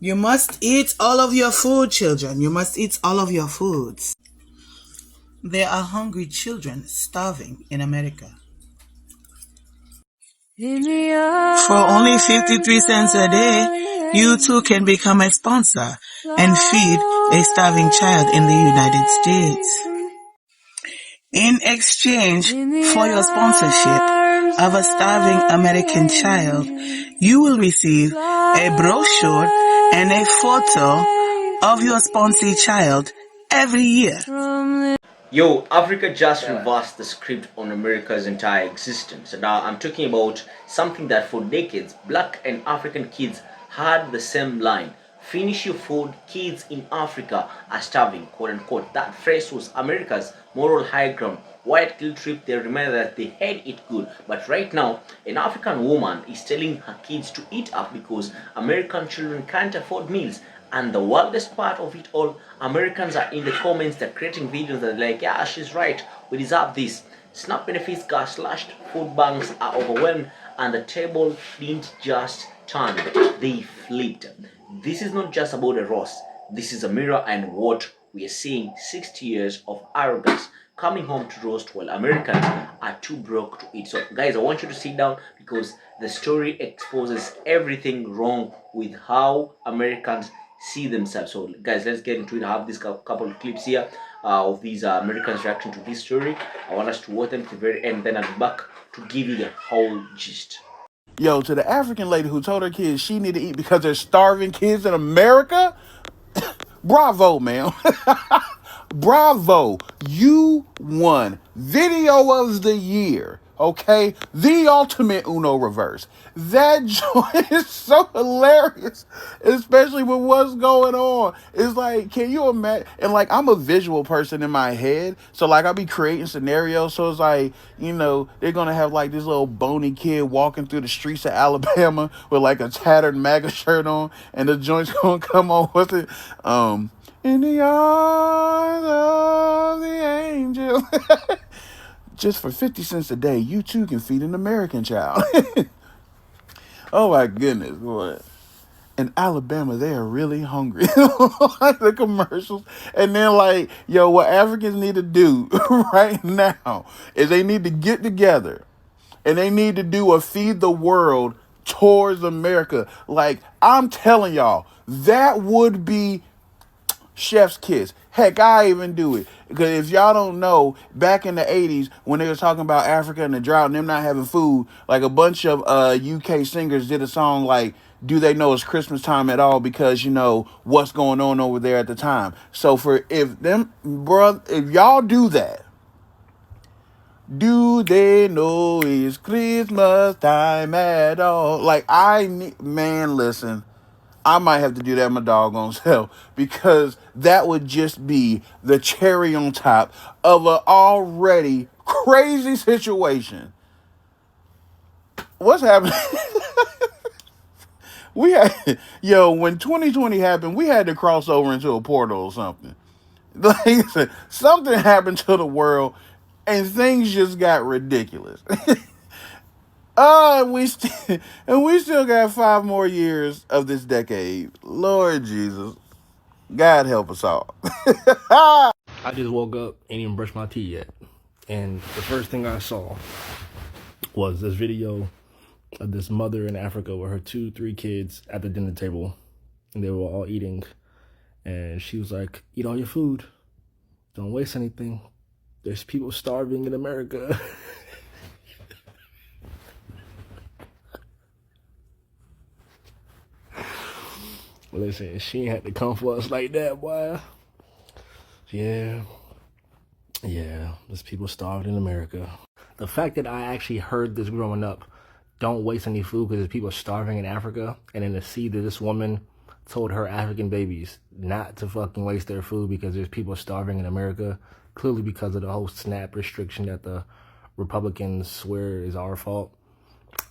You must eat all of your food, children. You must eat all of your foods. There are hungry children starving in America. For only 53 cents a day, you too can become a sponsor and feed a starving child in the United States. In exchange for your sponsorship of a starving American child, you will receive a brochure and a photo of your sponsee child every year. Yo, Africa just reversed the script on America's entire existence. Now, I'm talking about something that for decades, black and African kids had the same line. Finish your food, kids in Africa are starving, quote unquote. That phrase was America's moral high ground. White guilt trip, they remember that they had it good. But right now, an African woman is telling her kids to eat up because American children can't afford meals. And the wildest part of it all, Americans are in the comments, they're creating videos that are like, yeah, she's right, we deserve this. SNAP benefits got slashed, food banks are overwhelmed, and the table didn't just turn, they flipped. This is not just about a roast, this is a mirror and what we are seeing 60 years of arrogance coming home to roast while Americans are too broke to eat. So guys, I want you to sit down because the story exposes everything wrong with how Americans see themselves. So guys, let's get into it. I have this couple of clips here of these Americans reaction to this story. I want us to watch them to the very end, then I'll be back to give you the whole gist. Yo, to the African lady who told her kids she need to eat because there's starving kids in America, bravo, ma'am. Bravo. You won Video of the Year. Okay? The ultimate Uno reverse. That joint is so hilarious, especially with what's going on. It's like, can you imagine? And like, I'm a visual person in my head, so like, I'll be creating scenarios. So it's like, you know, they're gonna have like this little bony kid walking through the streets of Alabama with like a tattered MAGA shirt on, and the joint's gonna come on with it. In the arms of the angel. Just for 50 cents a day, you too can feed an American child. Oh my goodness, boy. In Alabama, they are really hungry. Like the commercials. And then like, yo, what Africans need to do right now is they need to get together and they need to do a feed the world towards America. Like, I'm telling y'all, that would be chef's kiss. Heck, I even do it. Because if y'all don't know, back in the 80s, when they were talking about Africa and the drought and them not having food, like a bunch of UK singers did a song like, do they know it's Christmas time at all? Because, you know, what's going on over there at the time. So if y'all do that, do they know it's Christmas time at all? Like, man, listen. I might have to do that my doggone self because that would just be the cherry on top of an already crazy situation. What's happening? When 2020 happened, we had to cross over into a portal or something. Like, something happened to the world and things just got ridiculous. And we still got 5 more years of this decade. Lord Jesus, God help us all. I just woke up, ain't even brushed my teeth yet, and the first thing I saw was this video of this mother in Africa with her 2-3 kids at the dinner table, and they were all eating, and she was like, "Eat all your food, don't waste anything. There's people starving in America." Listen, she ain't had to come for us like that, boy. Yeah, there's people starving in America. The fact that I actually heard this growing up, don't waste any food because there's people starving in Africa, and then to see that this woman told her African babies not to fucking waste their food because there's people starving in America, clearly because of the whole SNAP restriction that the Republicans swear is our fault.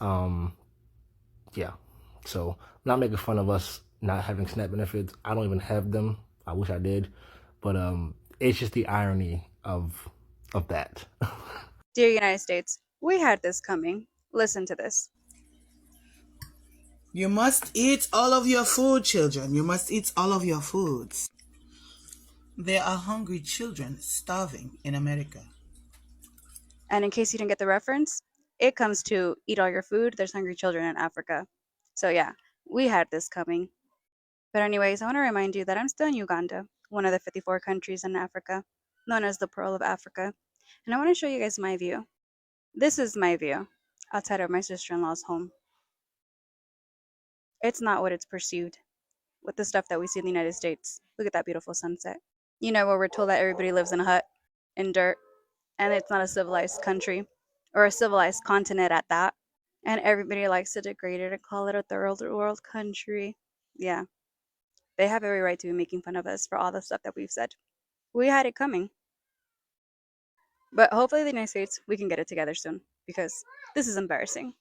Yeah, so I'm not making fun of us not having SNAP benefits. I don't even have them. I wish I did. But it's just the irony of that. Dear United States, we had this coming. Listen to this. You must eat all of your food, children. You must eat all of your foods. There are hungry children starving in America. And in case you didn't get the reference, it comes to eat all your food. There's hungry children in Africa. So yeah, we had this coming. But anyways, I want to remind you that I'm still in Uganda, one of the 54 countries in Africa, known as the Pearl of Africa. And I want to show you guys my view. This is my view outside of my sister-in-law's home. It's not what it's pursued with the stuff that we see in the United States. Look at that beautiful sunset. You know, where we're told that everybody lives in a hut in dirt, and it's not a civilized country or a civilized continent at that. And everybody likes to degrade it and call it a third world country. Yeah, they have every right to be making fun of us for all the stuff that we've said. We had it coming. But hopefully, the United States, we can get it together soon because this is embarrassing.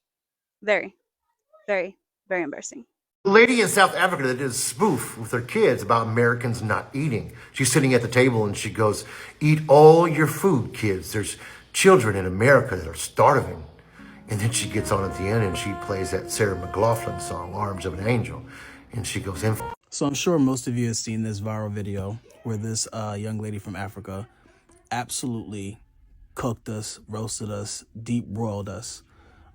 Very, very, very embarrassing. Lady in South Africa that did a spoof with her kids about Americans not eating. She's sitting at the table and she goes, "Eat all your food, kids. There's children in America that are starving." And then she gets on at the end and she plays that Sarah McLachlan song, "Arms of an Angel." And she goes in. So I'm sure most of you have seen this viral video where this young lady from Africa absolutely cooked us, roasted us, deep broiled us.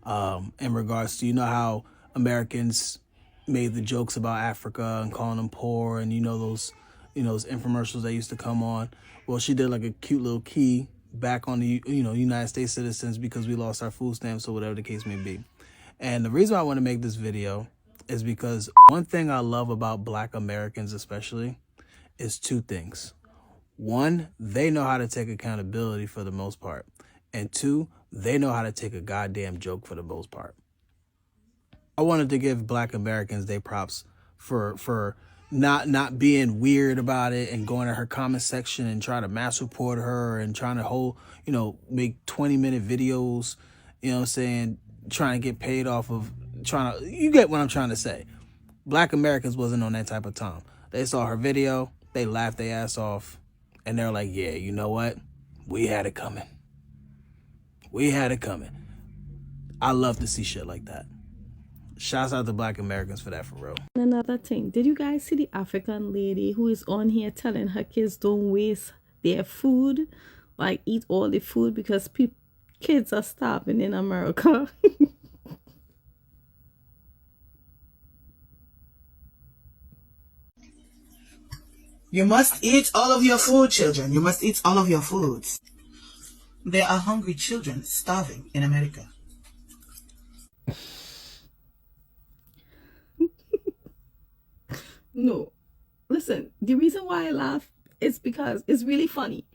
In regards to, you know how Americans made the jokes about Africa and calling them poor, and those infomercials that used to come on. Well, she did like a cute little key back on the United States citizens because we lost our food stamps or whatever the case may be. And the reason I want to make this video is because one thing I love about Black Americans especially is two things. One, they know how to take accountability for the most part. And two, they know how to take a goddamn joke for the most part. I wanted to give Black Americans their props for not being weird about it and going to her comment section and try to mass report her and trying to make 20-minute videos, trying to get paid off of you get what I'm trying to say. Black Americans wasn't on that type of time. They saw her video, they laughed their ass off, and they're like, yeah, you know what? We had it coming. We had it coming. I love to see shit like that. Shouts out to Black Americans for that, for real. Another thing, did you guys see the African lady who is on here telling her kids don't waste their food, like eat all the food because kids are starving in America? You must eat all of your food, children. You must eat all of your foods. There are hungry children starving in America. No, listen, the reason why I laugh is because it's really funny.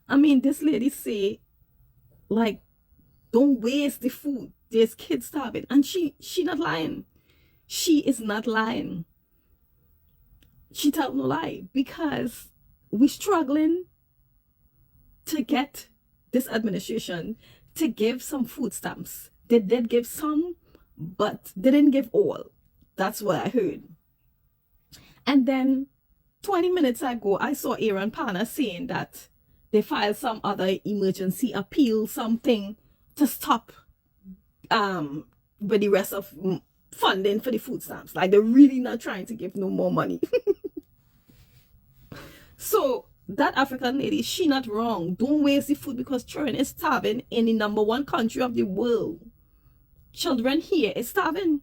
I mean, this lady say, like, don't waste the food. There's kids starving. And she not lying. She is not lying. She tell no lie because we're struggling to get this administration to give some food stamps. They did give some, but they didn't give all. That's what I heard. And then 20 minutes ago, I saw Aaron Pana saying that they filed some other emergency appeal, something to stop with the rest of funding for the food stamps. Like, they're really not trying to give no more money. So that African lady, she not wrong. Don't waste the food because children is starving in the #1 country of the world. Children here is starving.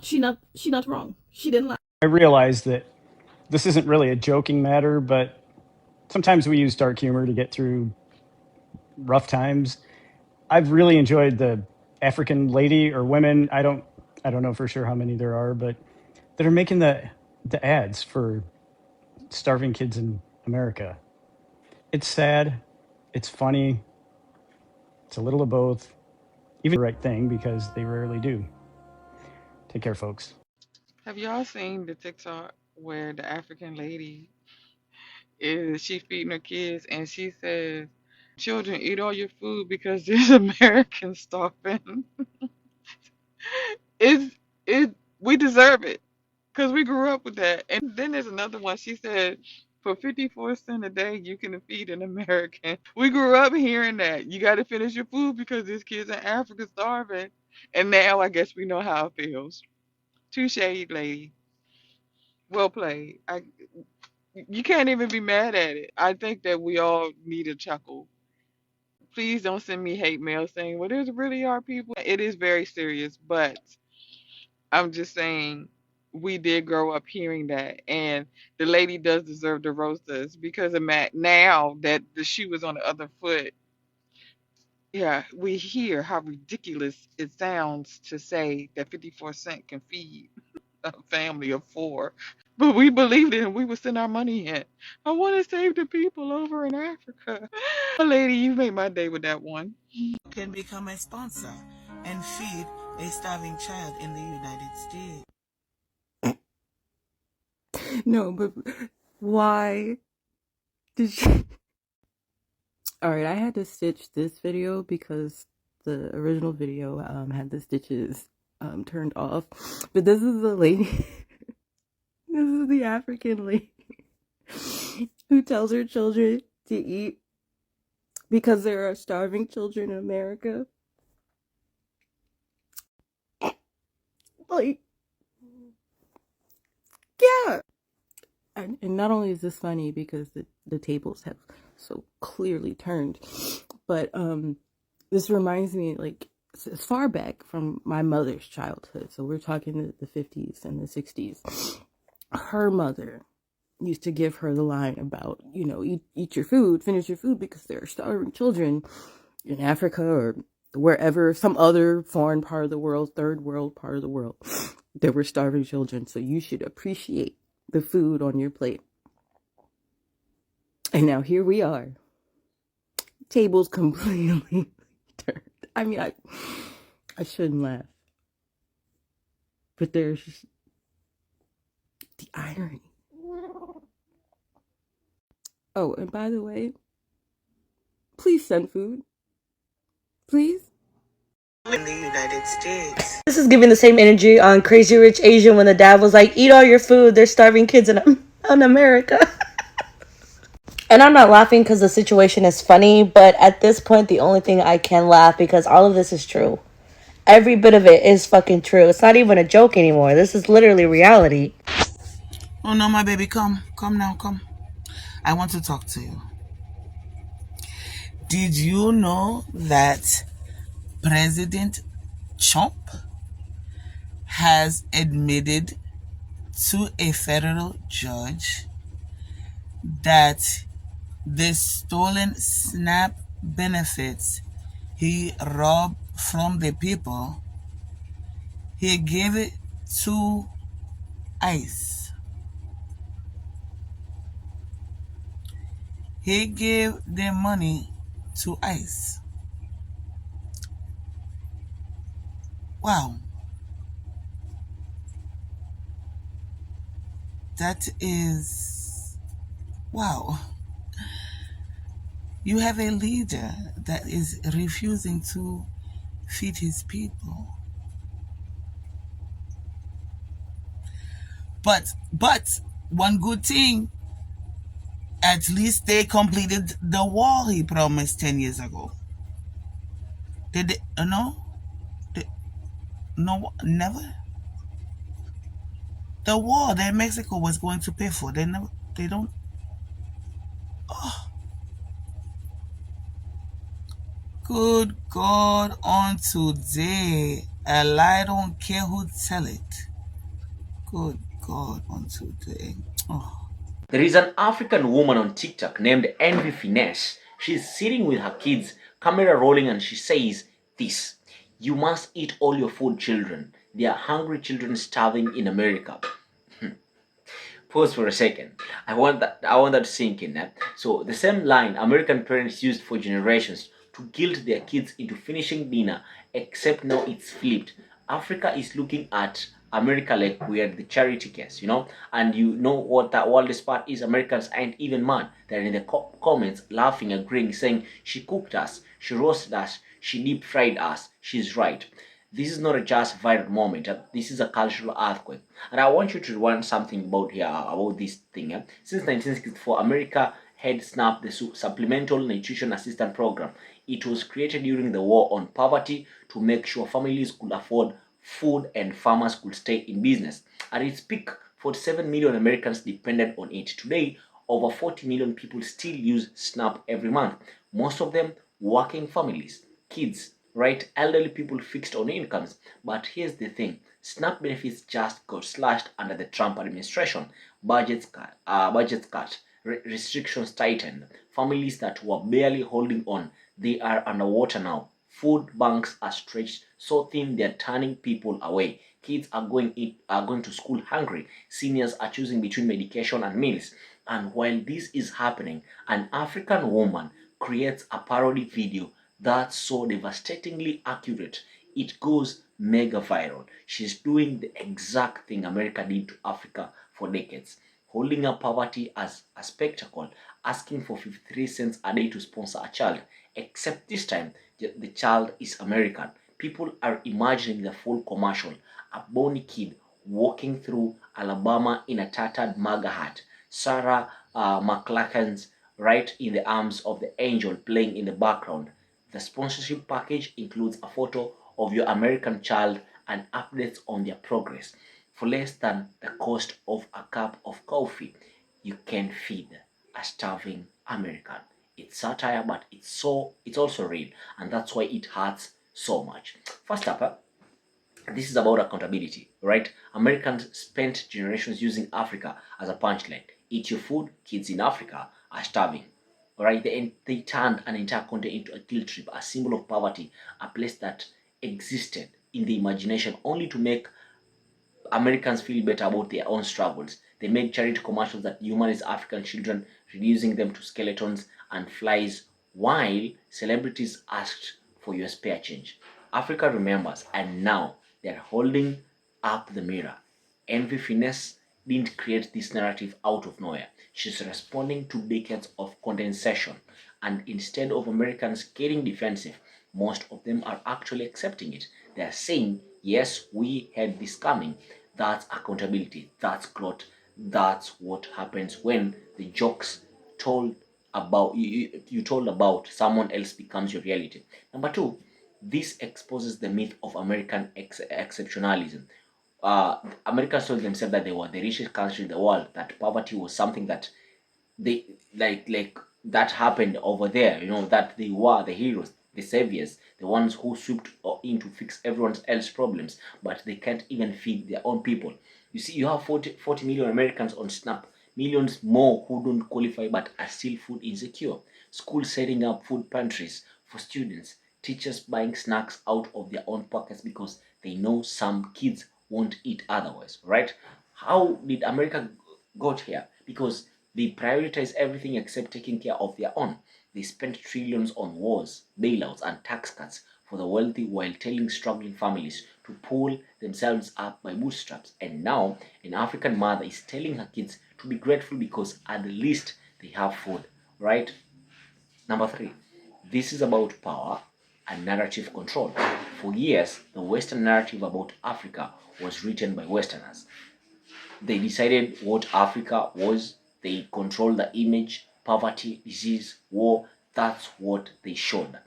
She not wrong. She didn't lie. I realize that this isn't really a joking matter, but sometimes we use dark humor to get through rough times. I've really enjoyed the African lady or women, I don't know for sure how many there are, but that are making the ads for starving kids in America. It's sad, it's funny, it's a little of both. Even the right thing, because they rarely do. Take care, folks. Have y'all seen the TikTok where the African lady she feeding her kids and she says, "Children, eat all your food because there's Americans starving." We deserve it because we grew up with that. And then there's another one. She said, "For 54 cents a day, you can feed an American." We grew up hearing that you got to finish your food because there's kids in Africa starving, and now I guess we know how it feels. Touche, lady. Well played. You can't even be mad at it. I think that we all need a chuckle. Please don't send me hate mail saying, well, there's really are people. It is very serious, but I'm just saying we did grow up hearing that. And the lady does deserve to roast us because of now that the shoe is on the other foot. Yeah, we hear how ridiculous it sounds to say that 54 cent can feed a family of four. But we believed it and we would send our money in. I want to save the people over in Africa. Lady, you made my day with that one. Can become a sponsor and feed a starving child in the United States. No, but why did she? All right, I had to stitch this video because the original video had the stitches turned off. But this is the lady. This is the African lady who tells her children to eat because there are starving children in America. Like, yeah. And not only is this funny because the tables have so clearly turned, but this reminds me, like, as far back from my mother's childhood. So we're talking the 50s and the 60s. Her mother used to give her the line about, you know, eat your food, finish your food, because there are starving children in Africa or wherever, some other foreign part of the world, third world part of the world. There were starving children, so you should appreciate the food on your plate. And now here we are. Tables completely turned. I mean, I shouldn't laugh. But there's just the irony. Oh, and by the way, please send food. Please. In the United States. This is giving the same energy on Crazy Rich Asian when the dad was like, eat all your food, there's starving kids in America. And I'm not laughing because the situation is funny, but at this point, the only thing I can laugh because all of this is true. Every bit of it is fucking true. It's not even a joke anymore. This is literally reality. Oh no, my baby, come now, come. I want to talk to you. Did you know that President Trump has admitted to a federal judge that the stolen SNAP benefits he robbed from the people, he gave it to ICE. He gave the money to ICE. Wow. That is, wow. You have a leader that is refusing to feed his people. But one good thing, at least they completed the wall he promised 10 years ago. Did they? No? No, never. The wall that Mexico was going to pay for, they don't. Oh, good God, on today, a lie don't care who tell it. Good God, on today. Oh. There is an African woman on TikTok named Envie Fiennese. She's sitting with her kids, camera rolling, and she says this: "You must eat all your food, children. There are hungry children starving in America." Pause for a second. I want that to sink in. So the same line American parents used for generations to guilt their kids into finishing dinner, except now it's flipped. Africa is looking at America like we are the charity case, you know? And you know what that wildest part is? Americans ain't even mad. They're in the comments laughing, agreeing, saying, she cooked us, she roasted us, she deep fried us, she's right. This is not a just viral moment. This is a cultural earthquake. And I want you to learn something about here, about this thing. Since 1964, America had SNAP, the Supplemental Nutrition Assistance Program. It was created during the war on poverty to make sure families could afford food and farmers could stay in business. At its peak, 47 million Americans depended on it. Today, over 40 million people still use SNAP every month. Most of them working families, kids, right? Elderly people fixed on incomes. But here's the thing. SNAP benefits just got slashed under the Trump administration. Budgets cut, restrictions tightened. Families that were barely holding on, they are underwater now. Food banks are stretched so thin they're turning people away. Kids are going to school hungry. Seniors are choosing between medication and meals. And while this is happening, an African woman creates a parody video that's so devastatingly accurate it goes mega viral. She's doing the exact thing America did to Africa for decades, holding up poverty as a spectacle, asking for 53 cents a day to sponsor a child. Except this time, the child is American. People are imagining the full commercial. A bony kid walking through Alabama in a tattered MAGA hat. Sarah McLachlan's right in the arms of the angel playing in the background. The sponsorship package includes a photo of your American child and updates on their progress. For less than the cost of a cup of coffee, you can feed a starving American. It's satire, but it's also real, and that's why it hurts so much. First up, this is about accountability, right? Americans spent generations using Africa as a punchline. Eat your food, kids in Africa are starving. Alright, they turned an entire continent into a guilt trip, a symbol of poverty, a place that existed in the imagination only to make Americans feel better about their own struggles. They made charity commercials that humanize African children, reducing them to skeletons and flies, while celebrities asked for your spare change. Africa remembers, and now they're holding up the mirror. Envie Fiennese didn't create this narrative out of nowhere. She's responding to decades of condensation, and instead of Americans getting defensive, most of them are actually accepting it. They're saying, yes, we had this coming. That's accountability. That's growth. That's what happens when the jokes told about you told about someone else becomes your reality. Number two, this exposes the myth of American exceptionalism. Americans told themselves that they were the richest country in the world, that poverty was something that they like that happened over there, that they were the heroes, the saviors, the ones who swooped in to fix everyone else's problems, but they can't even feed their own people. You see, you have 40 million Americans on SNAP, millions more who don't qualify but are still food insecure, schools setting up food pantries for students, teachers buying snacks out of their own pockets because they know some kids won't eat otherwise, right? How did America got here? Because they prioritize everything except taking care of their own. They spent trillions on wars, bailouts, and tax cuts for the wealthy while telling struggling families to pull themselves up by bootstraps. And now, an African mother is telling her kids to be grateful because at least they have food, right? Number three, this is about power and narrative control. For years, the Western narrative about Africa was written by Westerners. They decided what Africa was. They controlled the image, poverty, disease, war. That's what they showed.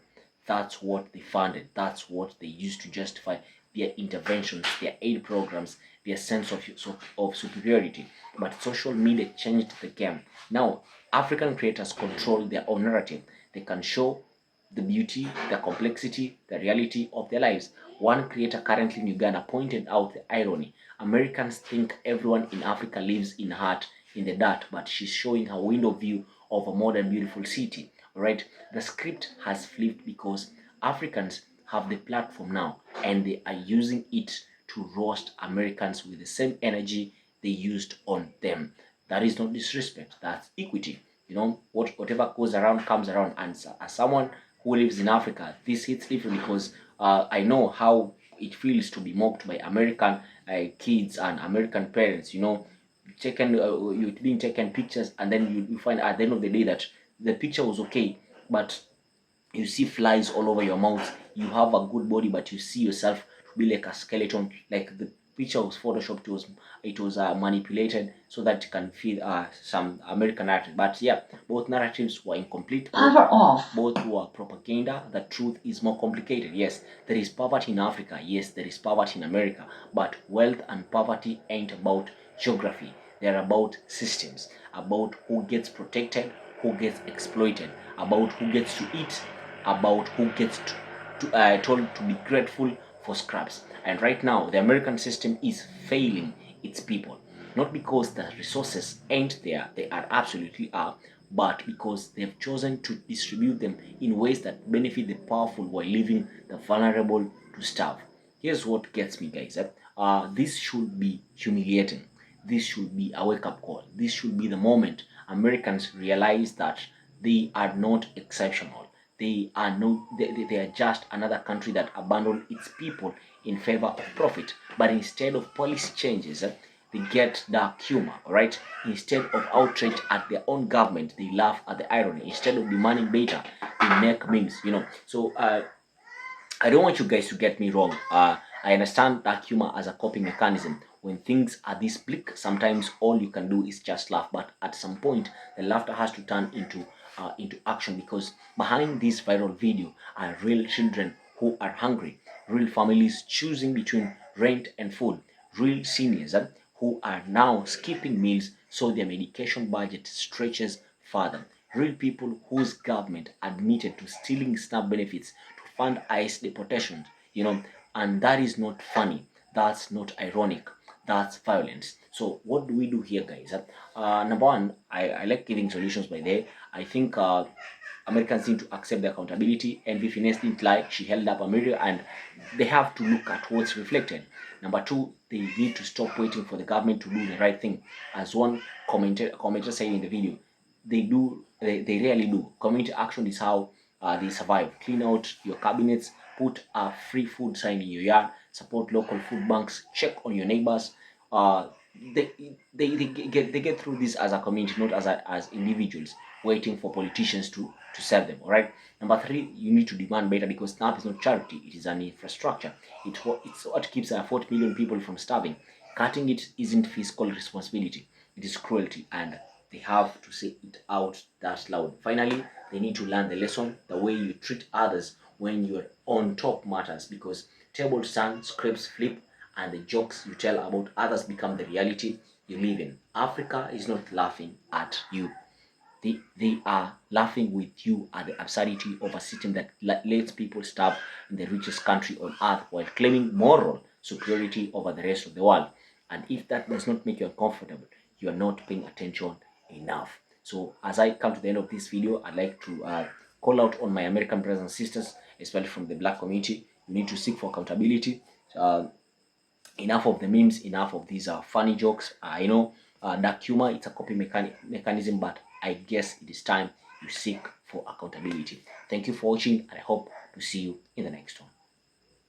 That's what they funded. That's what they used to justify their interventions, their aid programs, their sense of superiority. But social media changed the game. Now, African creators control their own narrative. They can show the beauty, the complexity, the reality of their lives. One creator currently in Uganda pointed out the irony. Americans think everyone in Africa lives in hut in the dirt, but she's showing her window view of a modern beautiful city. Right? The script has flipped because Africans have the platform now and they are using it to roast Americans with the same energy they used on them. That is not disrespect, that's equity. Whatever goes around comes around. And as someone who lives in Africa, this hits different because I know how it feels to be mocked by American kids and American parents. You're being taken pictures, and then you find at the end of the day that the picture was okay, but you see flies all over your mouth. You have a good body, but you see yourself to be like a skeleton, like the picture was photoshopped, it was manipulated so that it can feed some American narrative. But yeah, both narratives were incomplete. Both were propaganda. The truth is more complicated. Yes, there is poverty in Africa. Yes, there is poverty in America. But wealth and poverty ain't about geography. They're about systems, about who gets protected, who gets exploited, about who gets to eat, about who gets told to be grateful for scraps. And right now, the American system is failing its people. Not because the resources ain't there, they are absolutely are, but because they've chosen to distribute them in ways that benefit the powerful while leaving the vulnerable to starve. Here's what gets me, guys. This should be humiliating. This should be a wake-up call. This should be the moment Americans realize that they are not exceptional. They are not. They are just another country that abandoned its people in favor of profit. But instead of policy changes, they get dark humor. Right? Instead of outrage at their own government, they laugh at the irony. Instead of demanding data, they make memes. So I don't want you guys to get me wrong. I understand dark humor as a coping mechanism. When things are this bleak, sometimes all you can do is just laugh. But at some point, the laughter has to turn into action, because behind this viral video are real children who are hungry, real families choosing between rent and food, real seniors who are now skipping meals so their medication budget stretches further, real people whose government admitted to stealing SNAP benefits to fund ICE deportations, and that is not funny. That's not ironic. That's violence. So what do we do here, guys? Number one, I like giving solutions by there. I think Americans need to accept the accountability. Envie Fiennese didn't lie. She held up America, and they have to look at what's reflected. Number two, they need to stop waiting for the government to do the right thing. As one commenter said in the video, they rarely do. Community action is how they survive. Clean out your cabinets, put a free food sign in your yard, support local food banks, check on your neighbors. Uh, they get through this as a community, not as individuals waiting for politicians to serve them. All right. Number three, you need to demand better, because SNAP is not charity; it is an infrastructure. It's what keeps 40 million people from starving. Cutting it isn't fiscal responsibility; it is cruelty, and they have to say it out that loud. Finally, they need to learn the lesson: the way you treat others when you're on top matters, because tables turn, scripts flip, and the jokes you tell about others become the reality you live in. Africa is not laughing at you. They are laughing with you at the absurdity of a system that lets people starve in the richest country on earth while claiming moral superiority over the rest of the world. And if that does not make you uncomfortable, you are not paying attention enough. So as I come to the end of this video, I'd like to call out on my American brothers and sisters, especially from the black community. You need to seek for accountability. Enough of the memes, enough of these funny jokes. I know dark humor, it's a coping mechanism, but I guess it is time you seek for accountability. Thank you for watching, and I hope to see you in the next one.